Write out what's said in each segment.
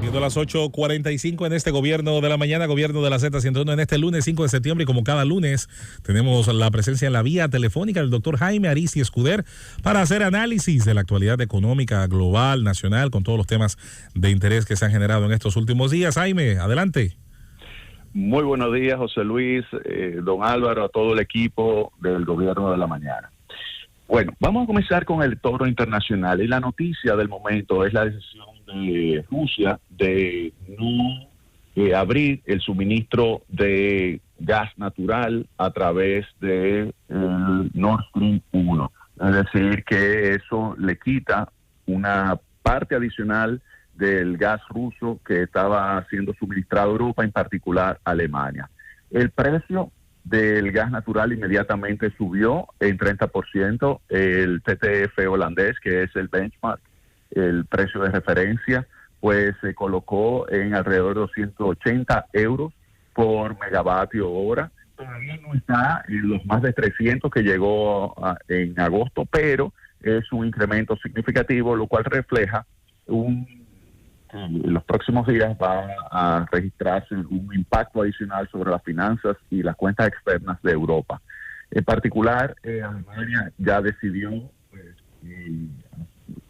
Siendo las 8:45 en este gobierno de la mañana, gobierno de la Z101 en este lunes 5 de septiembre, y como cada lunes tenemos la presencia en la vía telefónica del doctor Jaime Aristi Escuder para hacer análisis de la actualidad económica global, nacional, con todos los temas de interés que se han generado en estos últimos días. Jaime, adelante. Muy buenos días, José Luis, don Álvaro, a todo el equipo del gobierno de la mañana. Bueno, vamos a comenzar con el toro internacional, y la noticia del momento es la decisión de Rusia de no abrir el suministro de gas natural a través de Nord Stream 1. Es decir, que eso le quita una parte adicional del gas ruso que estaba siendo suministrado a Europa, en particular a Alemania. El precio del gas natural inmediatamente subió en 30%. El TTF holandés, que es el benchmark, el precio de referencia, pues se colocó en alrededor de 280 euros por megavatio hora. Todavía no está en los más de 300 que llegó en agosto, pero es un incremento significativo, lo cual refleja en los próximos días va a registrarse un impacto adicional sobre las finanzas y las cuentas externas de Europa. En particular, Alemania ya decidió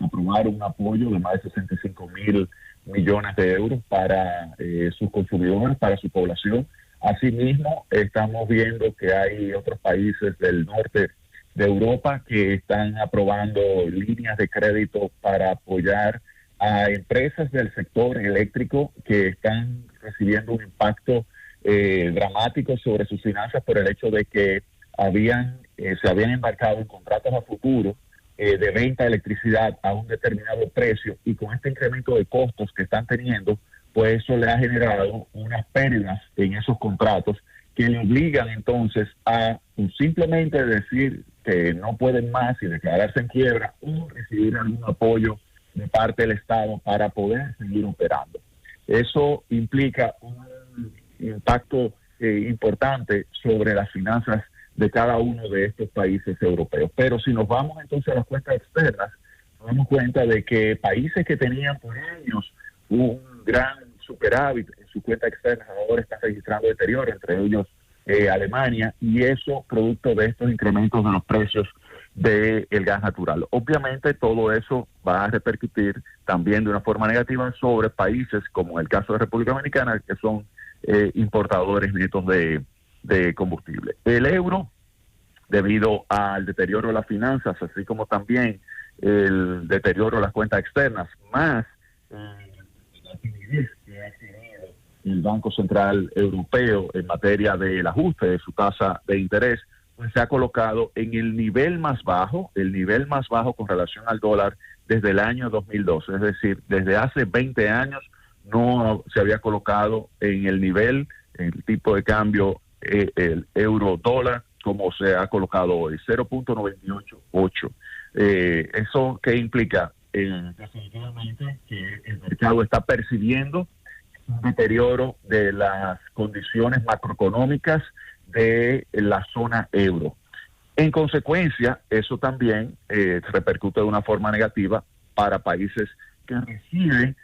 aprobar un apoyo de más de 65.000 millones de euros para sus consumidores, para su población. Asimismo, estamos viendo que hay otros países del norte de Europa que están aprobando líneas de crédito para apoyar a empresas del sector eléctrico que están recibiendo un impacto dramático sobre sus finanzas por el hecho de que se habían embarcado en contratos a futuro de venta de electricidad a un determinado precio, y con este incremento de costos que están teniendo, pues eso le ha generado unas pérdidas en esos contratos que le obligan entonces a simplemente decir que no pueden más y declararse en quiebra o recibir algún apoyo de parte del Estado para poder seguir operando. Eso implica un impacto importante sobre las finanzas de cada uno de estos países europeos. Pero si nos vamos entonces a las cuentas externas, nos damos cuenta de que países que tenían por años un gran superávit en su cuenta externa ahora están registrando deterioro, entre ellos Alemania, y eso producto de estos incrementos de los precios del gas natural. Obviamente todo eso va a repercutir también de una forma negativa sobre países como el caso de República Dominicana, que son importadores netos de combustible. El euro, debido al deterioro de las finanzas, así como también el deterioro de las cuentas externas, más la timidez que ha tenido el Banco Central Europeo en materia del ajuste de su tasa de interés, pues se ha colocado en el nivel más bajo con relación al dólar desde el año 2012. Es decir, desde hace 20 años no se había colocado en el nivel, el tipo de cambio, el euro-dólar, como se ha colocado hoy, 0.988. ¿Eso qué implica? Definitivamente que el mercado está percibiendo un deterioro de las condiciones macroeconómicas de la zona euro. En consecuencia, eso también repercute de una forma negativa para países que reciben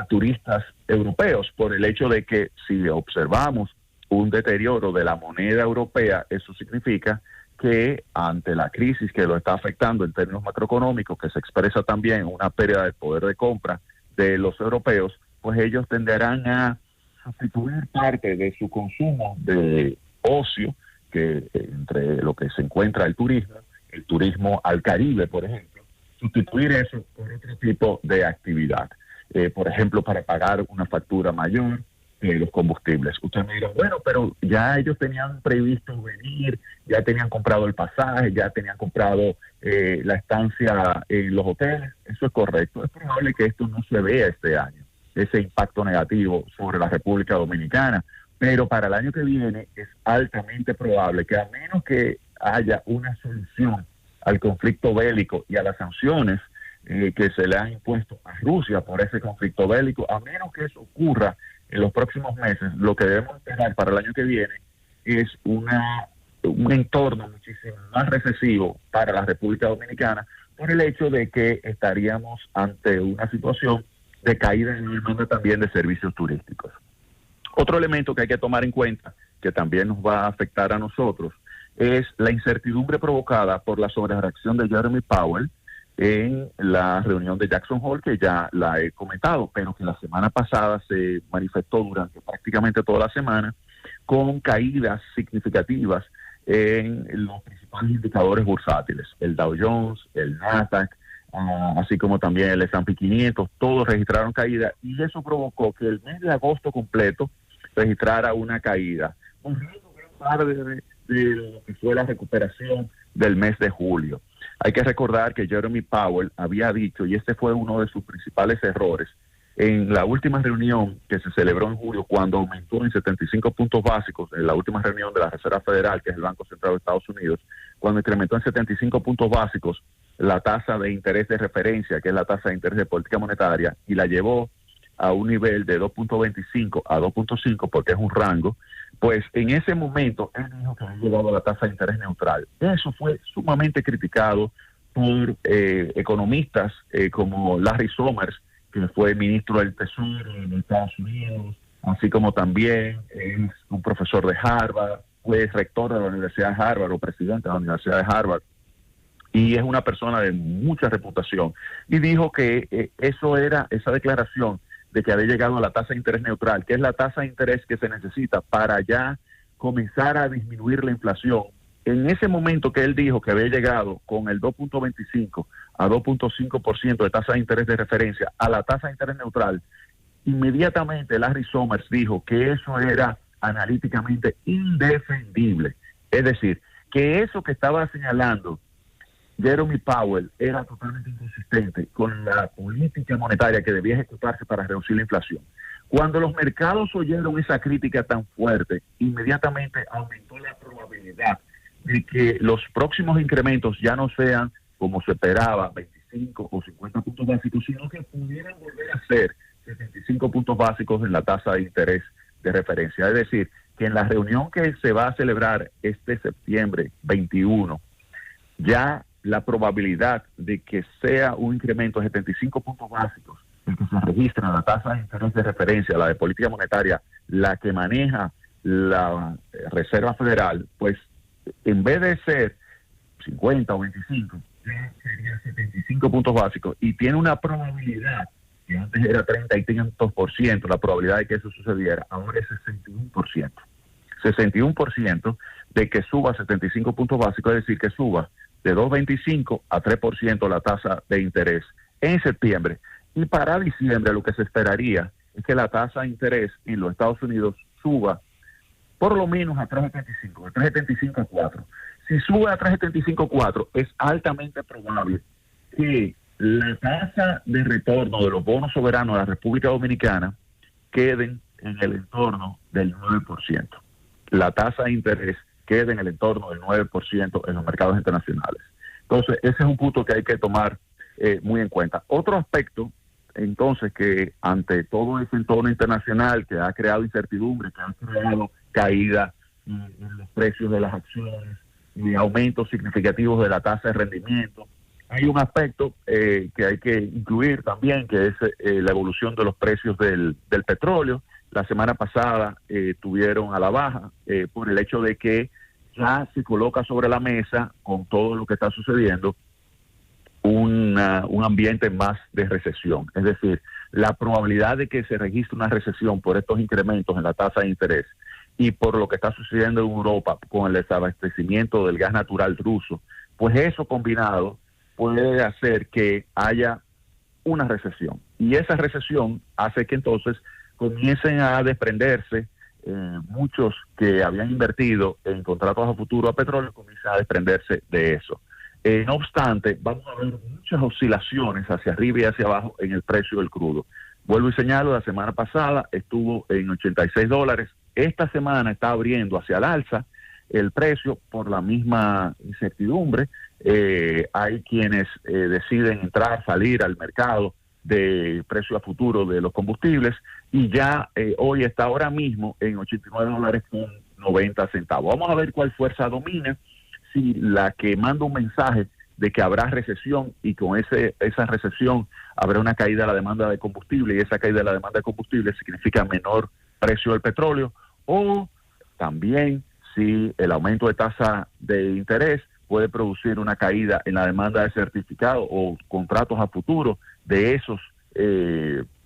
turistas europeos, por el hecho de que si observamos un deterioro de la moneda europea, eso significa que ante la crisis que lo está afectando en términos macroeconómicos, que se expresa también en una pérdida del poder de compra de los europeos, pues ellos tenderán a sustituir parte de su consumo de ocio, que entre lo que se encuentra el turismo al Caribe, por ejemplo, sustituir eso por otro tipo de actividad. Por ejemplo, para pagar una factura mayor de los combustibles. Usted me dirá, bueno, pero ya ellos tenían previsto venir, ya tenían comprado el pasaje, ya tenían comprado la estancia en los hoteles. Eso es correcto. Es probable que esto no se vea este año, ese impacto negativo sobre la República Dominicana, pero para el año que viene es altamente probable que, a menos que haya una solución al conflicto bélico y a las sanciones que se le han impuesto a Rusia por ese conflicto bélico, a menos que eso ocurra en los próximos meses, lo que debemos esperar para el año que viene es un entorno muchísimo más recesivo para la República Dominicana, por el hecho de que estaríamos ante una situación de caída en la demanda también de servicios turísticos. Otro elemento que hay que tomar en cuenta, que también nos va a afectar a nosotros, es la incertidumbre provocada por la sobrereacción de Jeremy Powell en la reunión de Jackson Hole, que ya la he comentado, pero que la semana pasada se manifestó durante prácticamente toda la semana con caídas significativas en los principales indicadores bursátiles, el Dow Jones, el Nasdaq, así como también el S&P 500, todos registraron caída y eso provocó que el mes de agosto completo registrara una caída, borrando gran parte de lo que fue la recuperación del mes de julio. Hay que recordar que Jeremy Powell había dicho, y este fue uno de sus principales errores, en la última reunión que se celebró en julio, cuando aumentó en 75 puntos básicos, en la última reunión de la Reserva Federal, que es el Banco Central de Estados Unidos, cuando incrementó en 75 puntos básicos la tasa de interés de referencia, que es la tasa de interés de política monetaria, y la llevó a un nivel de 2.25 a 2.5, porque es un rango, pues en ese momento él dijo que había llegado a la tasa de interés neutral. Eso fue sumamente criticado por economistas como Larry Summers, que fue ministro del Tesoro de Estados Unidos, así como también es un profesor de Harvard, fue rector de la Universidad de Harvard o presidente de la Universidad de Harvard, y es una persona de mucha reputación. Y dijo que esa declaración de que había llegado a la tasa de interés neutral, que es la tasa de interés que se necesita para ya comenzar a disminuir la inflación. En ese momento que él dijo que había llegado con el 2.25 a 2.5% de tasa de interés de referencia a la tasa de interés neutral, inmediatamente Larry Summers dijo que eso era analíticamente indefendible. Es decir, que eso que estaba señalando Jeremy Powell era totalmente inconsistente con la política monetaria que debía ejecutarse para reducir la inflación. Cuando los mercados oyeron esa crítica tan fuerte, inmediatamente aumentó la probabilidad de que los próximos incrementos ya no sean, como se esperaba, 25 o 50 puntos básicos, sino que pudieran volver a ser 75 puntos básicos en la tasa de interés de referencia. Es decir, que en la reunión que se va a celebrar este septiembre 21, ya la probabilidad de que sea un incremento de 75 puntos básicos el que se registra en la tasa de interés de referencia, la de política monetaria, la que maneja la Reserva Federal, pues en vez de ser 50 o 25, ya sería 75 puntos básicos y tiene una probabilidad que antes era 30 y tantos %, la probabilidad de que eso sucediera, ahora es 61%. 61% de que suba 75 puntos básicos, es decir, que suba de 2.25 a 3% la tasa de interés en septiembre. Y para diciembre lo que se esperaría es que la tasa de interés en los Estados Unidos suba por lo menos a 3.75, de 3.75 a 4. Si sube a 3.75 a 4, es altamente probable que la tasa de retorno de los bonos soberanos de la República Dominicana queden en el entorno del 9%. La tasa de interés quede en el entorno del 9% en los mercados internacionales. Entonces, ese es un punto que hay que tomar muy en cuenta. Otro aspecto, entonces, que ante todo ese entorno internacional que ha creado incertidumbre, que ha creado caída en los precios de las acciones y aumentos significativos de la tasa de rendimiento, hay un aspecto que hay que incluir también, que es la evolución de los precios del petróleo. La semana pasada tuvieron a la baja por el hecho de que ya se coloca sobre la mesa, con todo lo que está sucediendo, un ambiente más de recesión. Es decir, la probabilidad de que se registre una recesión por estos incrementos en la tasa de interés y por lo que está sucediendo en Europa con el desabastecimiento del gas natural ruso, pues eso combinado puede hacer que haya una recesión. Y esa recesión hace que entonces comiencen a desprenderse muchos que habían invertido en contratos a futuro a petróleo, comienzan a desprenderse de eso. No obstante, vamos a ver muchas oscilaciones hacia arriba y hacia abajo en el precio del crudo. Vuelvo y señalo, la semana pasada estuvo en $86. Esta semana está abriendo hacia el alza el precio por la misma incertidumbre. Hay quienes deciden entrar, salir al mercado de precio a futuro de los combustibles y ya hoy está ahora mismo en $89.90. Vamos a ver cuál fuerza domina, si la que manda un mensaje de que habrá recesión y con esa recesión habrá una caída de la demanda de combustible y esa caída de la demanda de combustible significa menor precio del petróleo, o también si el aumento de tasa de interés puede producir una caída en la demanda de certificados o contratos a futuro de esos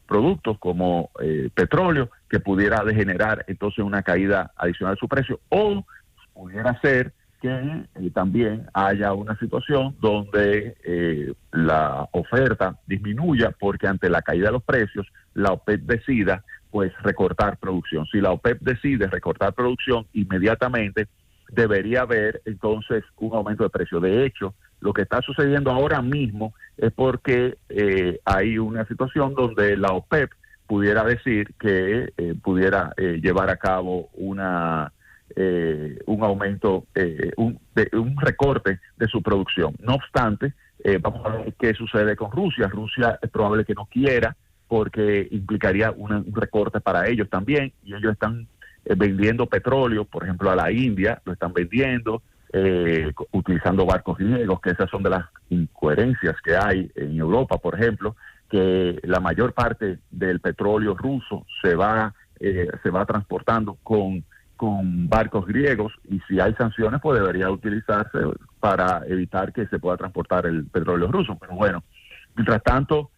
productos como petróleo, que pudiera degenerar entonces una caída adicional de su precio, o pudiera ser que también haya una situación donde la oferta disminuya porque ante la caída de los precios la OPEP decida pues recortar producción. Si la OPEP decide recortar producción, inmediatamente debería haber entonces un aumento de precio. De hecho, lo que está sucediendo ahora mismo es porque hay una situación donde la OPEP pudiera decir que pudiera llevar a cabo un aumento, un recorte de su producción. No obstante, vamos a ver qué sucede con Rusia. Rusia es probable que no quiera, porque implicaría un recorte para ellos también, y ellos están vendiendo petróleo, por ejemplo, a la India, lo están vendiendo, utilizando barcos griegos, que esas son de las incoherencias que hay en Europa, por ejemplo, que la mayor parte del petróleo ruso se va transportando con barcos griegos, y si hay sanciones pues debería utilizarse para evitar que se pueda transportar el petróleo ruso. Pero bueno, mientras tanto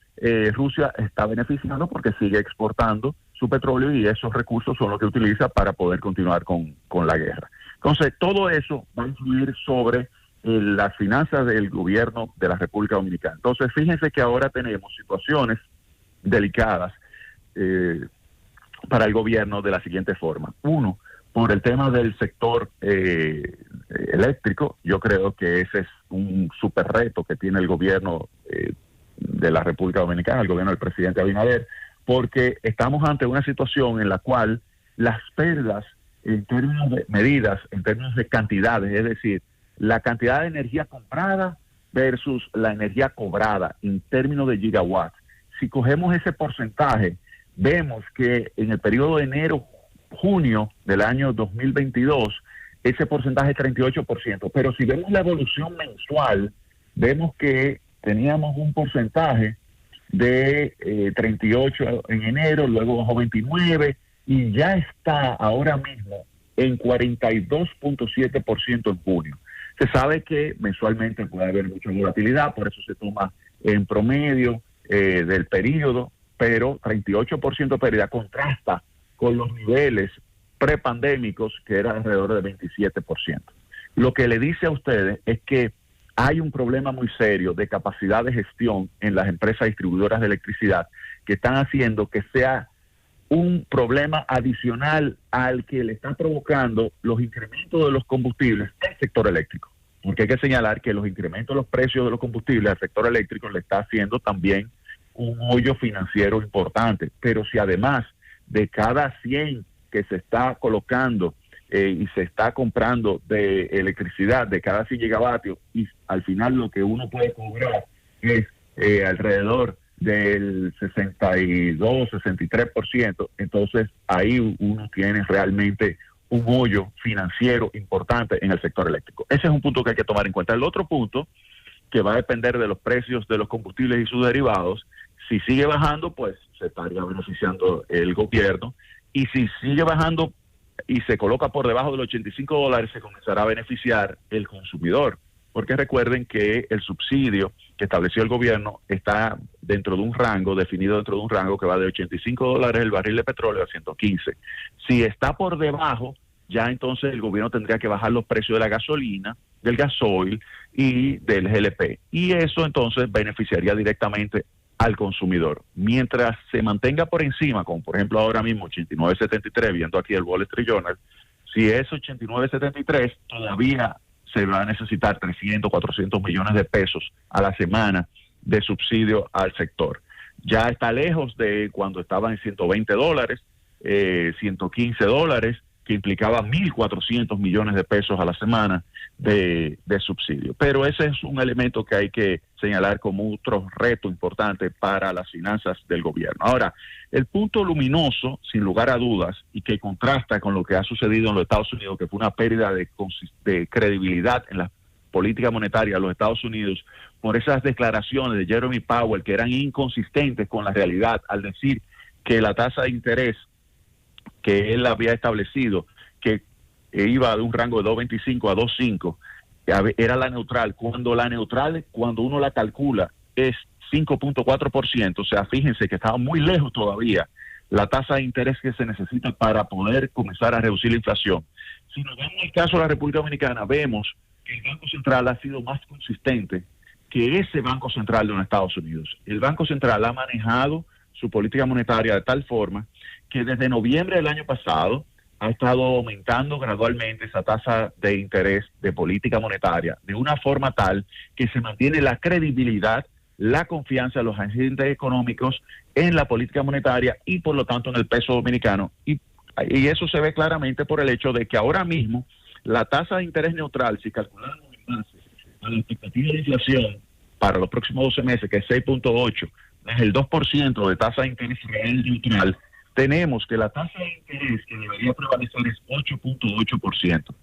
Rusia está beneficiando porque sigue exportando su petróleo y esos recursos son los que utiliza para poder continuar con la guerra. Entonces todo eso va a influir sobre las finanzas del gobierno de la República Dominicana. Entonces fíjense que ahora tenemos situaciones delicadas para el gobierno de la siguiente forma. Uno, por el tema del sector eléctrico, yo creo que ese es un súper reto que tiene el gobierno de la República Dominicana, el gobierno del presidente Abinader, porque estamos ante una situación en la cual las pérdidas en términos de medidas, en términos de cantidades, es decir, la cantidad de energía comprada versus la energía cobrada en términos de gigawatts. Si cogemos ese porcentaje, vemos que en el periodo de enero-junio del año 2022, ese porcentaje es 38%. Pero si vemos la evolución mensual, vemos que teníamos un porcentaje de 38 en enero, luego bajó 29 y ya está ahora mismo en 42.7% en junio. Se sabe que mensualmente puede haber mucha volatilidad, por eso se toma en promedio del periodo, pero 38% de pérdida contrasta con los niveles prepandémicos, que eran alrededor de 27%. Lo que le dice a ustedes es que hay un problema muy serio de capacidad de gestión en las empresas distribuidoras de electricidad que están haciendo que sea un problema adicional al que le están provocando los incrementos de los combustibles al sector eléctrico. Porque hay que señalar que los incrementos de los precios de los combustibles al sector eléctrico le está haciendo también un hoyo financiero importante. Pero si además de cada 100 que se está colocando y se está comprando de electricidad, de cada 100 gigavatios, y al final lo que uno puede cobrar es alrededor del 62, 63%, entonces ahí uno tiene realmente un hoyo financiero importante en el sector eléctrico. Ese es un punto que hay que tomar en cuenta. El otro punto, que va a depender de los precios de los combustibles y sus derivados, si sigue bajando, pues se estaría beneficiando el gobierno, y si sigue bajando y se coloca por debajo de los $85, se comenzará a beneficiar el consumidor, porque recuerden que el subsidio que estableció el gobierno está dentro de un rango, definido dentro de un rango que va de $85 el barril de petróleo a 115. Si está por debajo, ya entonces el gobierno tendría que bajar los precios de la gasolina, del gasoil y del GLP, y eso entonces beneficiaría directamente al consumidor. Mientras se mantenga por encima, como por ejemplo ahora mismo 89.73, viendo aquí el Wall Street Journal, si es 89.73, todavía se va a necesitar 300, 400 millones de pesos a la semana de subsidio al sector. Ya está lejos de cuando estaba en $120, $115, que implicaba 1.400 millones de pesos a la semana de subsidio. Pero ese es un elemento que hay que señalar como otro reto importante para las finanzas del gobierno. Ahora, el punto luminoso, sin lugar a dudas, y que contrasta con lo que ha sucedido en los Estados Unidos, que fue una pérdida de credibilidad en las política monetaria de los Estados Unidos por esas declaraciones de Jeremy Powell que eran inconsistentes con la realidad al decir que la tasa de interés que él había establecido, que iba de un rango de 2.25 a 2.5, era la neutral, cuando uno la calcula es 5.4%, o sea, fíjense que estaba muy lejos todavía la tasa de interés que se necesita para poder comenzar a reducir la inflación. Si nos vemos el caso de la República Dominicana, vemos que el Banco Central ha sido más consistente que ese Banco Central de los Estados Unidos. El Banco Central ha manejado su política monetaria de tal forma que desde noviembre del año pasado ha estado aumentando gradualmente esa tasa de interés de política monetaria de una forma tal que se mantiene la credibilidad, la confianza de los agentes económicos en la política monetaria y por lo tanto en el peso dominicano. Y eso se ve claramente por el hecho de que ahora mismo la tasa de interés neutral, si calculamos en base a la expectativa de inflación para los próximos 12 meses, que es 6.8, es el 2% de tasa de interés real neutral, tenemos que la tasa de interés que debería prevalecer es 8.8%,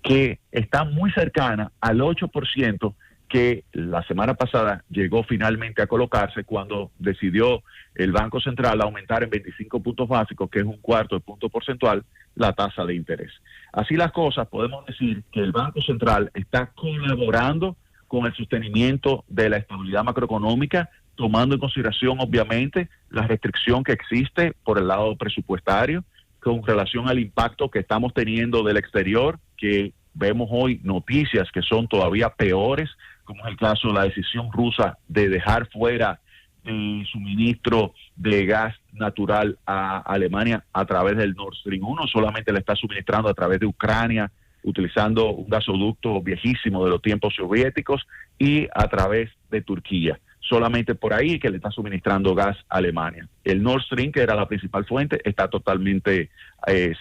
que está muy cercana al 8% que la semana pasada llegó finalmente a colocarse cuando decidió el Banco Central aumentar en 25 puntos básicos, que es un cuarto de punto porcentual, la tasa de interés. Así las cosas, podemos decir que el Banco Central está colaborando con el sostenimiento de la estabilidad macroeconómica, tomando en consideración, obviamente, la restricción que existe por el lado presupuestario con relación al impacto que estamos teniendo del exterior, que vemos hoy noticias que son todavía peores, como es el caso de la decisión rusa de dejar fuera el suministro de gas natural a Alemania a través del Nord Stream 1, solamente le está suministrando a través de Ucrania, utilizando un gasoducto viejísimo de los tiempos soviéticos, y a través de Turquía. Solamente por ahí que le está suministrando gas a Alemania. El Nord Stream, que era la principal fuente, está totalmente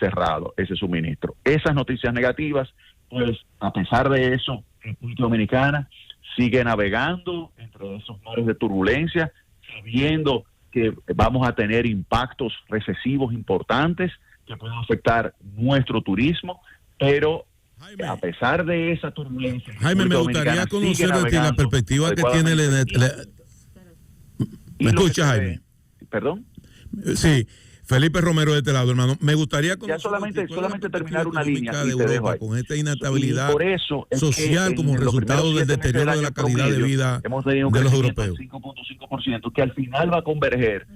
cerrado, ese suministro. Esas noticias negativas, pues a pesar de eso, República Dominicana sigue navegando entre esos mares de turbulencia, sabiendo que vamos a tener impactos recesivos importantes que pueden afectar nuestro turismo, pero Jaime, a pesar de esa turbulencia, Jaime, me gustaría conocer de ti la perspectiva que tiene ¿Me escuchas, Jaime? ¿Perdón? Sí, Felipe Romero de este lado, hermano. Me gustaría conocer ya solamente terminar una línea de Europa con esta inestabilidad social como resultado del deterioro de la calidad de vida hemos tenido de los europeos. 5.5%, que al final va a converger.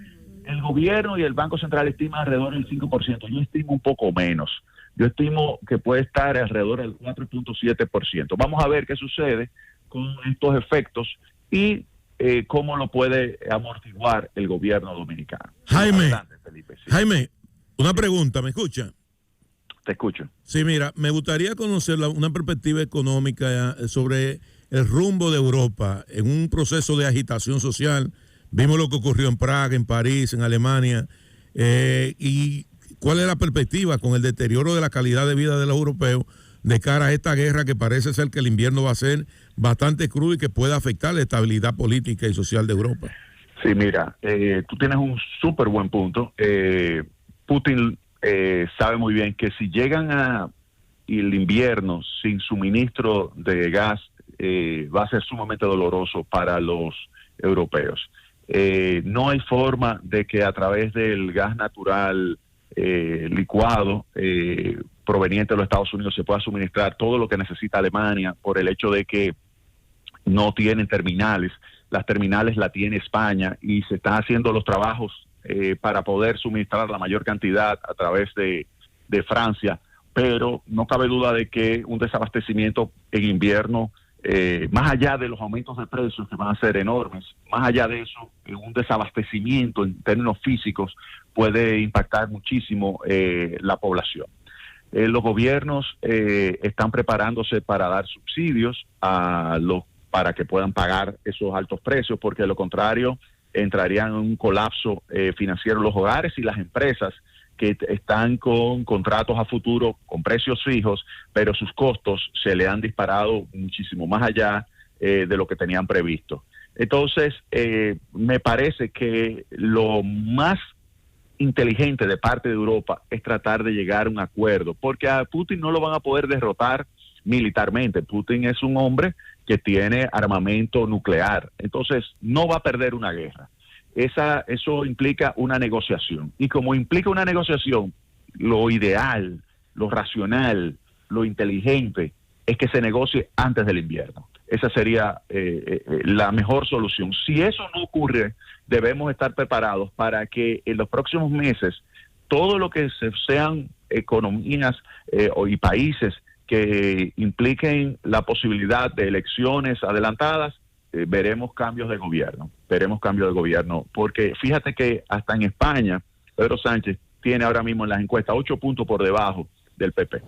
El gobierno y el Banco Central estiman alrededor del 5%. Yo estimo un poco menos. Yo estimo que puede estar alrededor del 4.7%. Vamos a ver qué sucede con estos efectos y cómo lo puede amortiguar el gobierno dominicano. Jaime, Adelante, Felipe, sí. Jaime, una pregunta, ¿me escucha? Te escucho. Sí, mira, me gustaría conocer una perspectiva económica sobre el rumbo de Europa en un proceso de agitación social. Vimos lo que ocurrió en Praga, en París, en Alemania, y cuál es la perspectiva con el deterioro de la calidad de vida de los europeos de cara a esta guerra que parece ser que el invierno va a ser bastante crudo y que puede afectar la estabilidad política y social de Europa. Sí, mira, tú tienes un súper buen punto. Putin sabe muy bien que si llegan a el invierno sin suministro de gas, va a ser sumamente doloroso para los europeos. No hay forma de que a través del gas natural licuado proveniente de los Estados Unidos se pueda suministrar todo lo que necesita Alemania, por el hecho de que no tienen terminales. Las terminales la tiene España y se están haciendo los trabajos para poder suministrar la mayor cantidad a través de Francia, pero no cabe duda de que un desabastecimiento en invierno, más allá de los aumentos de precios que van a ser enormes, más allá de eso, un desabastecimiento en términos físicos puede impactar muchísimo la población. Los gobiernos están preparándose para dar subsidios para que puedan pagar esos altos precios, porque de lo contrario entrarían en un colapso financiero los hogares y las empresas que están con contratos a futuro con precios fijos, pero sus costos se le han disparado muchísimo más allá de lo que tenían previsto. Entonces, me parece que lo más inteligente de parte de Europa es tratar de llegar a un acuerdo, porque a Putin no lo van a poder derrotar militarmente. Putin es un hombre que tiene armamento nuclear, entonces no va a perder una guerra. Eso implica una negociación, y como implica una negociación, lo ideal, lo racional, lo inteligente es que se negocie antes del invierno. Esa sería la mejor solución. Si eso no ocurre, debemos estar preparados para que en los próximos meses todo lo que sean economías y países que impliquen la posibilidad de elecciones adelantadas, veremos cambios de gobierno, porque fíjate que hasta en España, Pedro Sánchez tiene ahora mismo en las encuestas 8 puntos por debajo del PP.